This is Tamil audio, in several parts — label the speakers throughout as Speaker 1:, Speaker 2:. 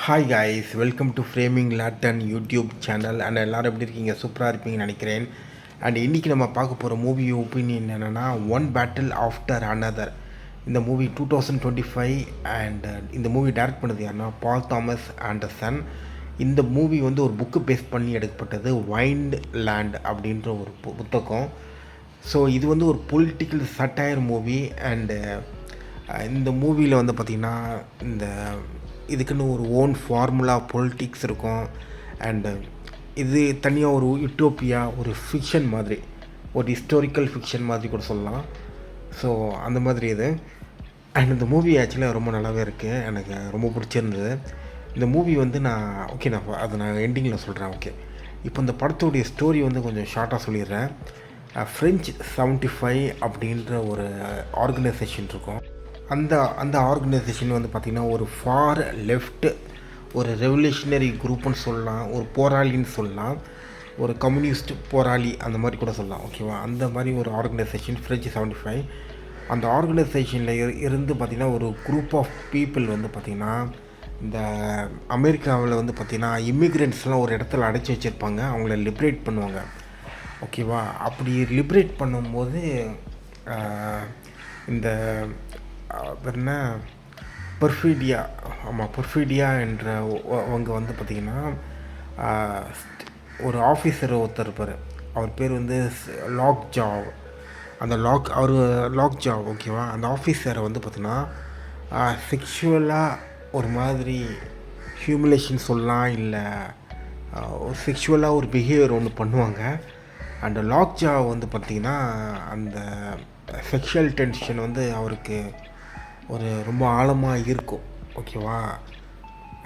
Speaker 1: Hi guys, welcome to framing Lawton YouTube channel. And எல்லோரும் எப்படி இருக்கீங்க? சூப்பராக இருப்பீங்கன்னு நினைக்கிறேன். அண்ட் இன்றைக்கி நம்ம பார்க்க போகிற மூவி ஒப்பீனியன் என்னென்னா ஒன் பேட்டில் ஆஃப்டர் அனதர். இந்த மூவி 2025. அண்ட் இந்த மூவி டைரக்ட் பண்ணது யாருன்னா பால் தாமஸ் ஆண்டர்சன். இந்த மூவி வந்து ஒரு புக்கு பேஸ் பண்ணி எடுக்கப்பட்டது, வைண்ட் லேண்ட் அப்படின்ற ஒரு புத்தகம். ஸோ இது வந்து ஒரு பொலிட்டிக்கல் சட்டையர் மூவி. அண்டு இந்த மூவியில் வந்து பார்த்திங்கன்னா இதுக்குன்னு ஒரு ஓன் ஃபார்முலா பொலிட்டிக்ஸ் இருக்கும். அண்டு இது தனியாக ஒரு யூட்டோப்பியா, ஒரு ஃபிக்ஷன் மாதிரி, ஒரு ஹிஸ்டாரிக்கல் ஃபிக்ஷன் மாதிரி கூட சொல்லலாம். ஸோ அந்த மாதிரி இது. அண்ட் இந்த மூவி ஆக்சுவலாக ரொம்ப நல்லாவே இருக்குது, எனக்கு ரொம்ப பிடிச்சிருந்தது. இந்த மூவி வந்து நான் எண்டிங்கில் சொல்கிறேன். ஓகே, இப்போ இந்த படத்துடைய ஸ்டோரி வந்து கொஞ்சம் ஷார்ட்டாக சொல்லிடுறேன். ஃப்ரெஞ்ச் 75 அப்படின்ற ஒரு ஆர்கனைசேஷன் இருக்கும். அந்த ஆர்கனைசேஷன் வந்து பார்த்திங்கன்னா ஒரு ஃபார் லெஃப்ட், ஒரு ரெவல்யூஷனரி குரூப்புன்னு சொல்லலாம், ஒரு போராளின்னு சொல்லலாம், ஒரு கம்யூனிஸ்ட் போராளி அந்த மாதிரி கூட சொல்லலாம். ஓகேவா? அந்த மாதிரி ஒரு ஆர்கனைசேஷன் ஃப்ரெஞ்ச் 75. அந்த ஆர்கனைசேஷனில் இருந்து பார்த்திங்கன்னா ஒரு குரூப் ஆஃப் பீப்புள் வந்து பார்த்திங்கன்னா இந்த அமெரிக்காவில் வந்து பார்த்திங்கன்னா இமிக்ரெண்ட்ஸ்லாம் ஒரு இடத்துல அடைச்சி வச்சுருப்பாங்க, அவங்கள லிப்ரேட் பண்ணுவாங்க. ஓகேவா? அப்படி லிப்ரேட் பண்ணும்போது இந்த என்ன பர்ஃபீடியா, பர்ஃபீடியா என்ற அவங்க வந்து பார்த்திங்கன்னா ஒரு ஆஃபீஸர் ஒருத்தர் இருப்பார். அவர் பேர் வந்து லாக் ஜாவ். அந்த லாக் ஜாவ், ஓகேவா? அந்த ஆஃபீஸரை வந்து பார்த்திங்கன்னா செக்ஷுவலாக ஒரு மாதிரி ஹியூமிலேஷன் சொல்லலாம், இல்லை ஒரு செக்ஷுவலாக ஒரு பிஹேவியர் ஒன்று பண்ணுவாங்க. அண்ட் லாக் ஜாவ் வந்து பார்த்திங்கன்னா அந்த செக்ஷுவல் டென்ஷன் வந்து அவருக்கு ஒரு ரொம்ப ஆழமாக இருக்கும். ஓகேவா?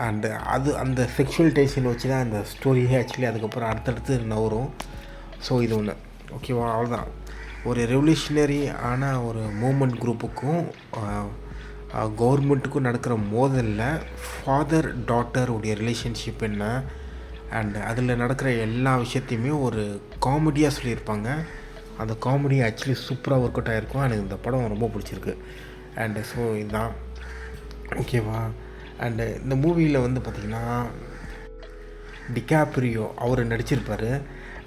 Speaker 1: அண்டு அந்த செக்ஷுவல் டென்ஷன் வச்சு தான் அந்த ஸ்டோரியே ஆக்சுவலி அதுக்கப்புறம் அடுத்தடுத்து நவரும். ஸோ இது ஒன்று. ஓகேவா? அவ்வளோதான். ஒரு ரெவல்யூஷனரி ஆன ஒரு மூமெண்ட் குரூப்புக்கும் கவர்மெண்ட்டுக்கும் நடக்கிற மோதலில் ஃபாதர் டாட்டர் உடைய ரிலேஷன்ஷிப் என்ன, அண்டு அதில் நடக்கிற எல்லா விஷயத்தையுமே ஒரு காமெடியாக சொல்லியிருப்பாங்க. அந்த காமெடி ஆக்சுவலி சூப்பராக ஒர்க் அவுட் ஆகிருக்கும். எனக்கு இந்த படம் ரொம்ப பிடிச்சிருக்கு. அண்டு ஸோ இதுதான். ஓகேவா? அண்டு இந்த மூவியில் வந்து பார்த்திங்கன்னா டிகாப்ரியோ அவர் நடிச்சிருப்பார்.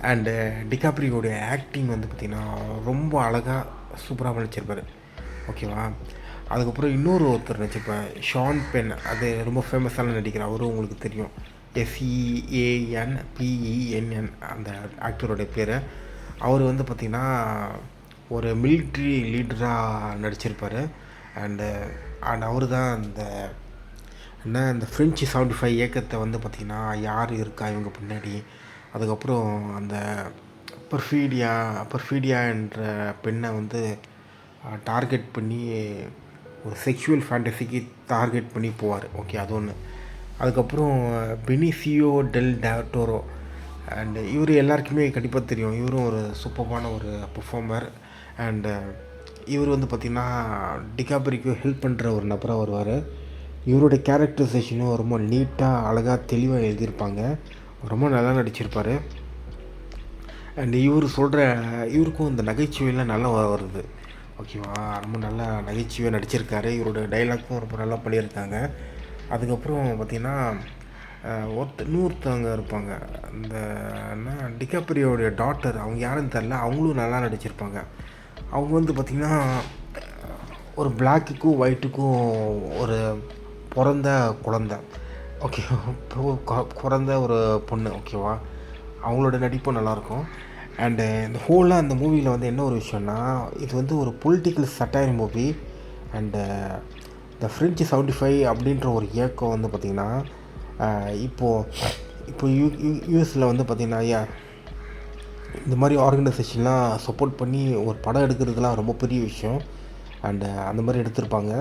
Speaker 1: அண்டு டிகாப்ரியோடைய ஆக்டிங் வந்து பார்த்திங்கன்னா ரொம்ப அழகாக சூப்பராக நடிச்சிருப்பார். ஓகேவா? அதுக்கப்புறம் இன்னொரு ஒருத்தர் நடிச்சிருப்பேன், ஷான் பென். அது ரொம்ப ஃபேமஸான நடிகர், அவரும் உங்களுக்கு தெரியும், SEANPENN அந்த ஆக்டரோடைய பேர். அவர் வந்து பார்த்திங்கன்னா ஒரு மிலிட்ரி லீடராக நடிச்சிருப்பார். அண்டு அவர் தான் இந்த ஃப்ரெஞ்ச் 75 இயக்கத்தை வந்து பார்த்திங்கன்னா யார் இருக்கா இவங்க பின்னாடி. அதுக்கப்புறம் அந்த பர்ஃபீடியா என்ற பெண்ணை வந்து டார்கெட் பண்ணி ஒரு செக்ஷுவல் ஃபேண்டசிக்கு டார்கெட் பண்ணி போவார். ஓகே, அது ஒன்று. அதுக்கப்புறம் பெனிசியோ டெல் டோரோ. அண்டு இவர் எல்லாருக்குமே கண்டிப்பாக தெரியும், இவரும் ஒரு சூப்பரான ஒரு பெர்ஃபார்மர். அண்டு இவர் வந்து பார்த்திங்கன்னா டிகாப்ரிக்கு ஹெல்ப் பண்ணுற ஒரு நபராக வருவார். இவருடைய கேரக்டரைசேஷனும் ரொம்ப நீட்டாக அழகாக தெளிவாக எழுதியிருப்பாங்க. ரொம்ப நல்லா நடிச்சிருப்பார். அண்ட் இவருக்கும் இந்த நகைச்சுவையெல்லாம் நல்லா வருது. ஓகேவா? ரொம்ப நல்லா நகைச்சுவையாக நடிச்சிருக்காரு. இவரோட டைலாக்கும் ரொம்ப நல்லா பண்ணியிருக்காங்க. அதுக்கப்புறம் பார்த்திங்கன்னா இன்னொருத்தவங்க இருப்பாங்க, இந்த டிகாப்ரியோடைய டாட்டர், அவங்க யாருன்னு தெரில, அவங்களும் நல்லா நடிச்சிருப்பாங்க. அவங்க வந்து பார்த்திங்கன்னா ஒரு பிளாக்குக்கும் ஒயிட்டுக்கும் ஒரு பிறந்த குழந்தை. ஓகே, பிறந்த ஒரு பொண்ணு. ஓகேவா? அவங்களோட நடிப்பும் நல்லாயிருக்கும். அண்டு இந்த ஹோலாக அந்த மூவியில் வந்து என்ன ஒரு விஷயம்னா, இது வந்து ஒரு பொலிட்டிக்கல் சட்டையர் மூவி. அண்டு இந்த ஃப்ரெஞ்ச் 75 அப்படின்ற ஒரு இயக்கம் வந்து பார்த்திங்கன்னா இப்போ யூஎஸில் வந்து பார்த்திங்கன்னா இந்த மாதிரி ஆர்கனைசேஷன்லாம் சப்போர்ட் பண்ணி ஒரு படம் எடுக்கிறதுலாம் ரொம்ப பெரிய விஷயம். அண்டு அந்த மாதிரி எடுத்திருப்பாங்க.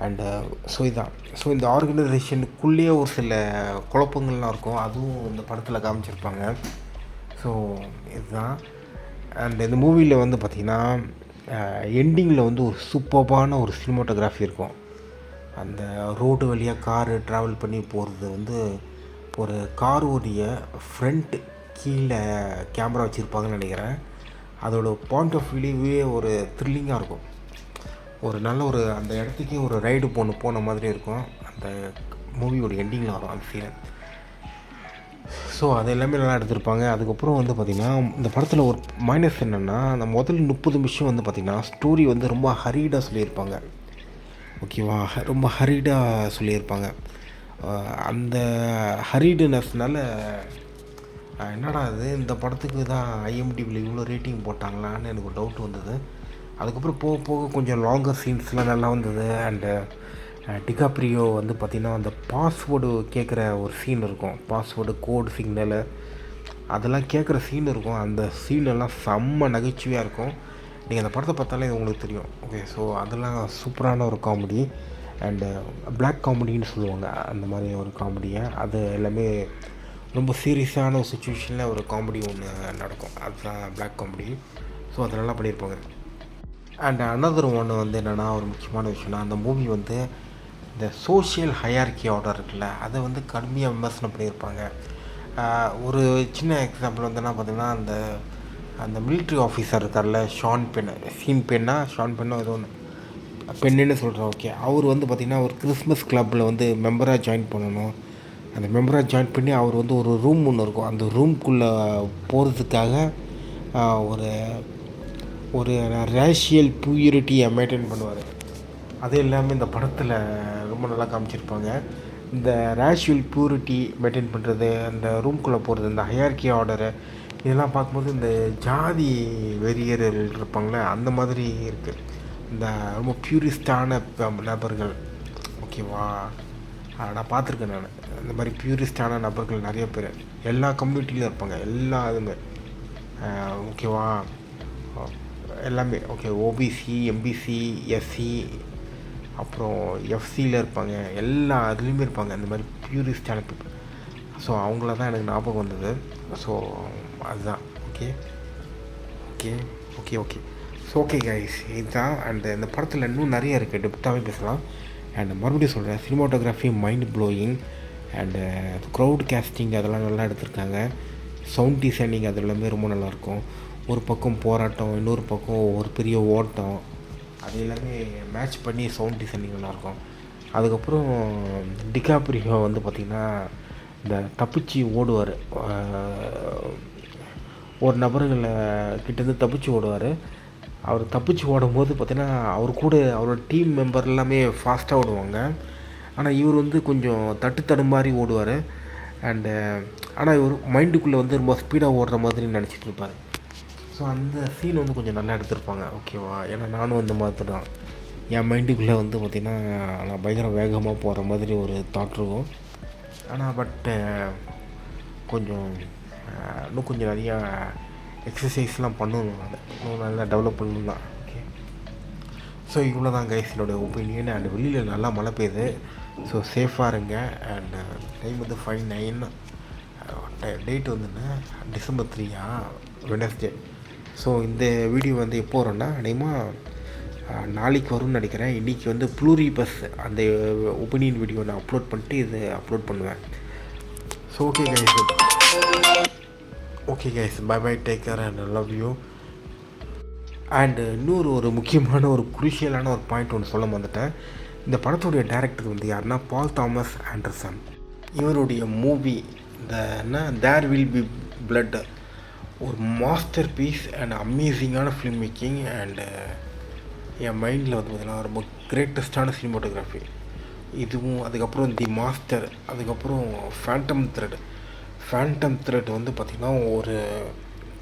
Speaker 1: அண்டு ஸோ இதுதான். ஸோ இந்த ஆர்கனைசேஷனுக்குள்ளேயே ஒரு சில குழப்பங்கள்லாம் இருக்கும், அதுவும் இந்த படத்தில் காமிச்சிருப்பாங்க. ஸோ இதுதான். அண்ட் இந்த மூவியில் வந்து பார்த்திங்கன்னா எண்டிங்கில் வந்து ஒரு சூப்பர்பான ஒரு சினிமாட்டோகிராஃபி இருக்கும். அந்த ரோடு வழியாக காரு ட்ராவல் பண்ணி போகிறது வந்து ஒரு காரோடைய ஃப்ரண்ட் கீழே கேமரா வச்சுருப்பாங்கன்னு நினைக்கிறேன். அதோட பாயிண்ட் ஆஃப் வியூவே ஒரு த்ரில்லிங்காக இருக்கும். ஒரு நல்ல ஒரு அந்த இடத்துக்கே ஒரு ரைடு போன மாதிரி இருக்கும். அந்த மூவியோட எண்டிங்கில் வரும் அந்த சீனு. ஸோ அது எல்லாமே நல்லா எடுத்திருப்பாங்க. அதுக்கப்புறம் வந்து பார்த்திங்கன்னா இந்த படத்தில் ஒரு மைனஸ் என்னென்னா, அந்த முதல் 30 நிமிஷம் வந்து பார்த்திங்கன்னா ஸ்டோரி வந்து ரொம்ப ஹரீடாக சொல்லியிருப்பாங்க. ஓகேவா, ரொம்ப ஹரீடாக சொல்லியிருப்பாங்க. அந்த ஹரீடுனஸ்னால என்னடா இது இந்த படத்துக்கு தான் ஐஎம்டிபியில் இவ்வளோ ரேட்டிங் போட்டாங்களான்னு எனக்கு ஒரு டவுட் வந்தது. அதுக்கப்புறம் போக போக கொஞ்சம் லாங்கர் சீன்ஸ்லாம் நல்லா வந்தது. அண்டு டிகாப்ரியோ வந்து பார்த்திங்கன்னா அந்த பாஸ்வேர்டு கேட்குற ஒரு சீன் இருக்கும், பாஸ்வேர்டு கோடு சிக்னலு அதெல்லாம் கேட்குற சீன் இருக்கும். அந்த சீனெல்லாம் செம்ம நகைச்சுவையாக இருக்கும். நீங்கள் அந்த படத்தை பார்த்தாலே இது உங்களுக்கு தெரியும். ஓகே, ஸோ அதெல்லாம் சூப்பரான ஒரு காமெடி. அண்டு பிளாக் காமெடின்னு சொல்லுவாங்க அந்த மாதிரி ஒரு காமெடியை. அது எல்லாமே ரொம்ப சீரியஸான ஒரு சுச்சுவேஷனில் ஒரு காமெடி ஒன்று நடக்கும், அதுதான் பிளாக் காமெடி. ஸோ அது நல்லா பண்ணியிருப்பாங்க. அண்ட் அனதர் ஒன்று வந்து என்னென்னா, ஒரு முக்கியமான விஷயம்னா, அந்த மூவி வந்து இந்த சோஷியல் ஹையார்கி ஆர்டர் இருக்குல்ல, அதை வந்து கடுமையாக விமர்சனம் பண்ணியிருப்பாங்க. ஒரு சின்ன எக்ஸாம்பிள் வந்து என்ன பார்த்திங்கன்னா, அந்த மிலிட்ரி ஆஃபீஸர் இருக்கார்ல, ஷான் பென்னா ஏதோ ஒன்று பெண்ணுன்னு சொல்கிறேன். ஓகே, அவர் வந்து பார்த்திங்கன்னா ஒரு கிறிஸ்மஸ் கிளப்பில் வந்து மெம்பராக ஜாயின் பண்ணணும். அந்த மெம்பராக ஜாயின் பண்ணி அவர் வந்து ஒரு ரூம் ஒன்று இருக்கும், அந்த ரூம்குள்ளே போகிறதுக்காக ஒரு ஒரு ரேஷியல் பியூரிட்டியை மெயின்டைன் பண்ணுவார். அது எல்லாமே இந்த படத்தில் ரொம்ப நல்லா காமிச்சிருப்பாங்க. இந்த ரேஷியல் பியூரிட்டி மெயின்டைன் பண்ணுறது, அந்த ரூம்குள்ளே போகிறது, இந்த ஹையார்கி ஆர்டரு, இதெல்லாம் பார்க்கும்போது இந்த ஜாதி வெறியர்கள் இருப்பாங்களே அந்த மாதிரி இருக்குது. இந்த ரொம்ப பியூரிஸ்டான நபர்கள், ஓகேவா, நான் பார்த்துருக்கேன். நான் இந்த மாதிரி பியூரிஸ்டான நபர்கள் நிறைய பேர் எல்லா கம்யூனிட்டிலையும் இருப்பாங்க, எல்லா இதுவுமே. ஓகேவா, எல்லாமே ஓகே, ஓபிசி, எம்பிசி, எஸ்சி, அப்புறம் எஃப்சியில் இருப்பாங்க, எல்லா இதுலேயுமே இருப்பாங்க இந்த மாதிரி பியூரிஸ்டான பீப்புள். ஸோ அவங்கள தான் எனக்கு ஞாபகம் வந்தது. ஸோ அதுதான். Okay okay okay okay so okay guys, இதுதான். அண்ட் இந்த படத்தில் இன்னும் நிறைய இருக்குது, டெப்த்தாகவே பேசலாம். அண்ட் மறுபடியும் சொல்கிறேன், cinematography mind blowing. And crowd casting அதெல்லாம் நல்லா எடுத்திருக்காங்க. சவுண்ட் டிசைனிங் அது எல்லாமே ரொம்ப நல்லாயிருக்கும். ஒரு பக்கம் போராட்டம், இன்னொரு பக்கம் ஒரு பெரிய ஓட்டம், அது எல்லாமே மேட்ச் பண்ணி சவுண்ட் டிசைனிங் நல்லாயிருக்கும். அதுக்கப்புறம் டிகாப்ரியோ வந்து பார்த்திங்கன்னா இந்த தப்பிச்சு ஓடுவார், ஒரு நபர்களை கிட்டேருந்து தப்பிச்சு ஓடுவார். அவர் தப்பிச்சு ஓடும்போது பார்த்திங்கன்னா அவர் கூட அவரோட டீம் மெம்பர் எல்லாமே ஃபாஸ்ட்டாக ஓடுவாங்க. ஆனால் இவர் வந்து கொஞ்சம் தடுமாறி ஓடுவார். அண்டு ஆனால் இவர் மைண்டுக்குள்ளே வந்து ரொம்ப ஸ்பீடாக ஓடுற மாதிரி நினச்சிட்டு இருப்பார். ஸோ அந்த சீன் வந்து கொஞ்சம் நல்லா எடுத்திருப்பாங்க, ஓகேவா. ஏன்னா நானும் அந்த மாதிரி தான், என் மைண்டுக்குள்ளே வந்து பார்த்திங்கன்னா நான் பயங்கர வேகமாக போகிற மாதிரி ஒரு தாட் இருக்கும். ஆனால் பட்டு கொஞ்சம் இன்னும் கொஞ்சம் நிறையா எக்ஸசைஸ்லாம் பண்ணணும், நான் இன்னும் நல்லா டெவலப் பண்ணணும் தான். ஓகே, ஸோ இவ்வளோ தான் கைஸ் என்னோடய ஒப்பீனியன். அண்ட் வெளியில் நல்லா மழை பெய்யுது, ஸோ சேஃபாக இருங்க. அண்ட் டைம் வந்து 5/9, டேட் வந்துன்னா December 3, வெனஸ்டே. ஸோ இந்த வீடியோ வந்து எப்போ வரும்னா, அநேகமாக நாளைக்கு வரும்னு நினைக்கிறேன். இன்றைக்கி வந்து ப்ளூரி பஸ் அந்த ஒப்பீனியன் வீடியோ நான் அப்லோட் பண்ணிட்டு இது அப்லோட் பண்ணுவேன். So okay guys, bye take care and love you. And இன்னொரு முக்கியமான ஒரு குரூஷியலான ஒரு பாயிண்ட் ஒன்று சொல்ல வந்துட்டேன். இந்த படத்துடைய டைரக்டர் வந்து யாருன்னா பால் தாமஸ் ஆண்டர்சன். இவருடைய movie There Will Be Blood ஒரு மாஸ்டர் பீஸ் அண்ட் அமேசிங்கான ஃபிலிம் மேக்கிங். அண்டு என் மைண்டில் வந்து பார்த்திங்கன்னா ரொம்ப கிரேட்டஸ்டான சினிமாட்டோகிராஃபி இதுவும். அதுக்கப்புறம் தி மாஸ்டர், அதுக்கப்புறம் ஃபேண்டம் த்ரெட் வந்து பார்த்திங்கன்னா ஒரு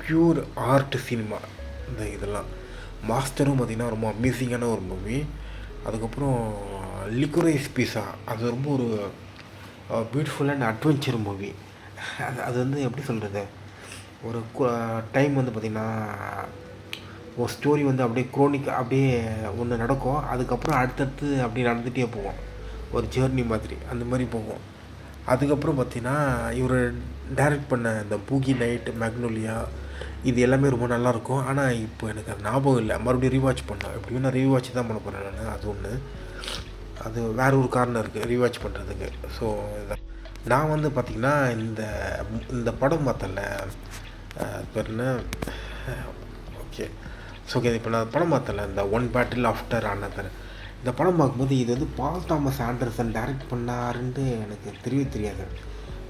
Speaker 1: பியூர் ஆர்ட் சினிமா. இதெல்லாம் மாஸ்டரும் பார்த்திங்கன்னா ரொம்ப அமேசிங்கான ஒரு மூவி. அதுக்கப்புறம் லிக்குரைஸ் பீஸா, அது ரொம்ப ஒரு பியூட்டிஃபுல் அண்ட் அட்வென்ச்சர் மூவி. அது வந்து எப்படி சொல்கிறது, ஒரு டைம் வந்து பார்த்திங்கன்னா ஒரு ஸ்டோரி வந்து அப்படியே குரோனிக் அப்படியே ஒன்று நடக்கும், அதுக்கப்புறம் அடுத்தடுத்து அப்படியே நடந்துகிட்டே போவோம், ஒரு ஜேர்னி மாதிரி அந்த மாதிரி போகும். அதுக்கப்புறம் பார்த்திங்கன்னா இவர் டைரக்ட் பண்ண இந்த பூகி நைட், மேக்னோலியா, இது எல்லாமே ரொம்ப நல்லாயிருக்கும். ஆனால் இப்போ எனக்கு அது ஞாபகம் இல்லை, மறுபடியும் ரீவாட்ச் பண்ணேன். எப்படியும் நான் ரீவாட்ச் தான் பண்ண போகிறேன் நான். அது ஒன்று, அது வேறு ஒரு காரணம் இருக்குது ரீவாட்ச் பண்ணுறதுக்கு. ஸோ நான் வந்து பார்த்திங்கன்னா இந்த படம் பார்த்தல பேர் என்ன, ஓகே ஸோ ஓகே, இப்போ நான் படம் பார்த்தல இந்த ஒன் பேட்டில் ஆஃப்டர் அனதர், இந்த படம் பார்க்கும்போது இது வந்து பால் தாமஸ் ஆண்டர்சன் டைரக்ட் பண்ணாருன்ட்டு எனக்கு தெரியவே தெரியாது.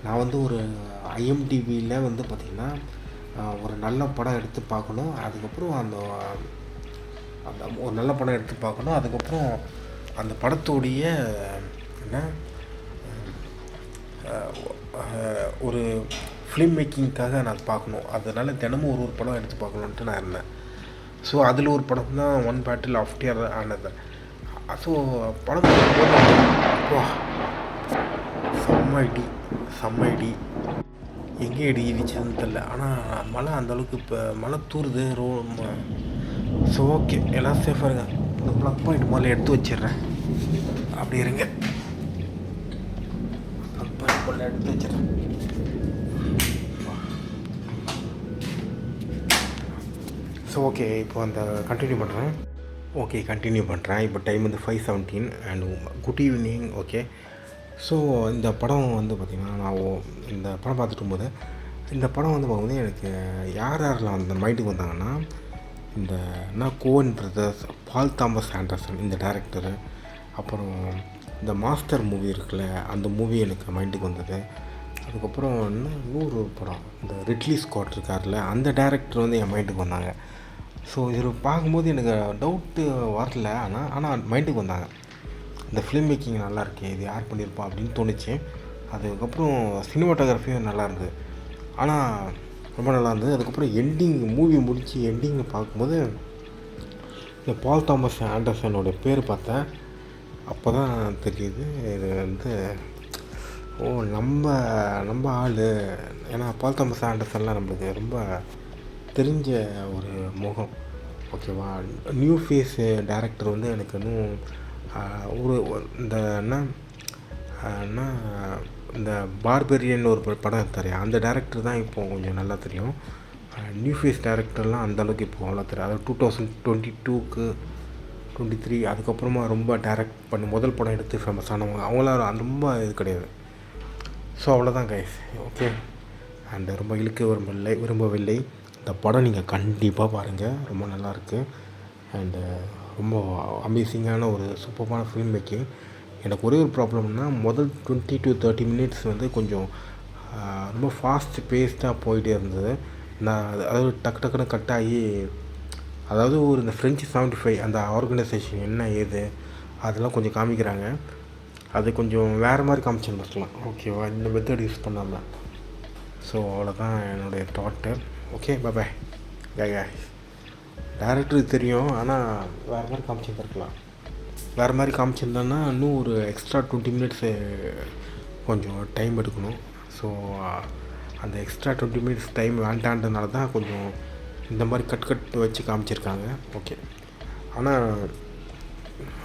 Speaker 1: நான் வந்து ஒரு ஐஎம்டிபியில் வந்து பார்த்திங்கன்னா ஒரு நல்ல படம் எடுத்து பார்க்கணும். அதுக்கப்புறம் அந்த அந்த ஒரு நல்ல படம் எடுத்து பார்க்கணும். அதுக்கப்புறம் அந்த படத்துடைய என்ன ஒரு ஃபிலிம் மேக்கிங்க்காக நான் பார்க்கணும். அதனால் தினமும் ஒரு படம் எடுத்து பார்க்கணுன்ட்டு நான் இருந்தேன். ஸோ அதில் ஒரு படம் தான் one battle after another. So படம் வா செம்ம இடி எங்கே இடி இடிச்சதுன்னு தெரில. ஆனால் மழை அந்தளவுக்கு இப்போ மழை தூருது ஸோ ஓகே, எல்லாம் சேஃபாக இருங்க. இந்த ப்ளக் பாயிண்ட் முதல்ல எடுத்து வச்சிடுறேன். அப்படி இருங்க, ப்ளக் பாயிண்ட் முதல்ல எடுத்து வச்சிடுறேன். ஸோ ஓகே, இப்போ அந்த கண்டினியூ பண்ணுறேன். இப்போ டைம் வந்து 5:17 and good evening. Okay, so இந்த படம் வந்து பார்த்திங்கன்னா நான் இந்த படம் பார்த்துட்டு போது இந்த படம் வந்து பார்க்கும்போது எனக்கு யாரெல்லாம் அந்த மைண்டுக்கு வந்தாங்கன்னா, இந்த கோவன் பிரதர்ஸ், பால் தாமஸ் ஆண்டர்சன் இந்த டைரக்டரு, அப்புறம் இந்த மாஸ்டர் மூவி இருக்குல்ல அந்த மூவி எனக்கு மைண்டுக்கு வந்தது. அதுக்கப்புறம் இன்னொரு படம் இந்த ரிட்லி ஸ்காட் இருக்கார்ல அந்த டைரக்டர் வந்து என் மைண்டுக்கு வந்தாங்க. ஸோ இதில் பார்க்கும்போது எனக்கு டவுட்டு வரல, ஆனால் மைண்டுக்கு வந்தாங்க. இந்த ஃபிலிம் மேக்கிங் நல்லா இருக்கு, இது யார் பண்ணியிருப்பா அப்படின்னு தோணுச்சு. அதுக்கப்புறம் சினிமாட்டோகிராஃபியும் நல்லா இருந்தது, ஆனால் ரொம்ப நல்லா இருந்தது. அதுக்கப்புறம் மூவி முடித்து எண்டிங்கில் பார்க்கும்போது இந்த பால் தாமஸ் ஆண்டர்சனோட பேர் பார்த்தேன். அப்போ தான் தெரியுது இது வந்து நம்ம ஆள். ஏன்னா பால் தாமஸ் ஆண்டர்சன்லாம் நம்மளுக்கு ரொம்ப தெரிஞ்ச ஒரு முகம். ஓகேவா, நியூ ஃபேஸ் டைரக்டர் வந்து எனக்கு இன்னும் இந்த இந்த பார்பெரியன் ஒரு படம் எடுத்தார், அந்த டேரக்டர் தான் இப்போது கொஞ்சம் நல்லா தெரியும். நியூ ஃபேஸ் டேரக்டர்லாம் அந்தளவுக்கு இப்போ அவ்வளோ தெரியும். அதாவது 2022க்கு 23 அதுக்கப்புறமா ரொம்ப டைரக்ட் பண்ணி முதல் படம் எடுத்து ஃபேமஸ் ஆனவங்க அவங்களாம் ரொம்ப இது கிடையாது. ஸோ அவ்வளோதான் கைஸ். ஓகே, அண்ட் ரொம்ப விரும்பவில்லை. இந்த படம் நீங்கள் கண்டிப்பாக பாருங்கள், ரொம்ப நல்லாயிருக்கு. அண்டு ரொம்ப அமேசிங்கான ஒரு சூப்பரான ஃபிலிம் மேக்கிங். எனக்கு ஒரே ஒரு ப்ராப்ளம்னா முதல் 20 to 30 மினிட்ஸ் வந்து கொஞ்சம் ரொம்ப ஃபாஸ்ட் பேஸ்டாக போயிட்டே இருந்தது. அதாவது டக்குன்னு கட் ஆகி, அதாவது இந்த ஃப்ரெஞ்சு 75 அந்த ஆர்கனைசேஷன் என்ன ஏது அதெல்லாம் கொஞ்சம் காமிக்கிறாங்க. அது கொஞ்சம் வேறு மாதிரி காமிச்சிருந்துருக்கலாம். ஓகேவா, இந்த மெத்தட் யூஸ் பண்ணாமல். ஸோ அவ்வளோதான் என்னுடைய தாட்டு. ஓகே, பாய். டேரக்டருக்கு தெரியும், ஆனால் வேறு மாதிரி காமிச்சிருந்துருக்கலாம். வேறு மாதிரி காமிச்சிருந்தோன்னா இன்னும் ஒரு எக்ஸ்ட்ரா 20 மினிட்ஸு கொஞ்சம் டைம் எடுக்கணும். ஸோ அந்த எக்ஸ்ட்ரா 20 மினிட்ஸ் டைம் வேண்டான்றதுனால தான் கொஞ்சம் இந்த மாதிரி கட் வச்சு காமிச்சிருக்காங்க. ஓகே, ஆனால்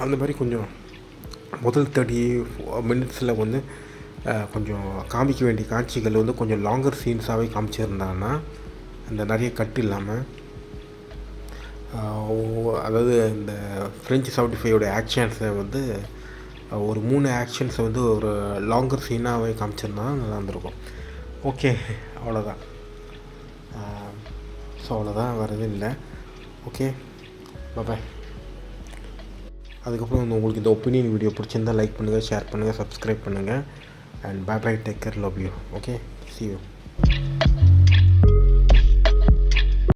Speaker 1: அந்த மாதிரி கொஞ்சம் முதல் 30 மினிட்ஸில் வந்து கொஞ்சம் காமிக்க வேண்டிய காட்சிகள் வந்து கொஞ்சம் லாங்கர் சீன்ஸாகவே காமிச்சிருந்தாங்கன்னா, அந்த நிறைய கட் இல்லாமல், அதாவது இந்த ஃப்ரெஞ்சு 75 ஆக்ஷன்ஸை வந்து ஒரு 3 ஆக்ஷன்ஸை வந்து ஒரு லாங்கர் சீனாகவே காமிச்சிருந்தா நல்லா இருந்திருக்கும். ஓகே, அவ்வளோதான். ஸோ அவ்வளோதான், வேறு எதுவும் இல்லை. ஓகே, பாய். அதுக்கப்புறம் உங்களுக்கு இந்த ஒப்பீனியன் வீடியோ பிடிச்சிருந்தால் லைக் பண்ணுங்கள், ஷேர் பண்ணுங்கள், சப்ஸ்கிரைப் பண்ணுங்கள். And bye, take care, love you. Okay, see you.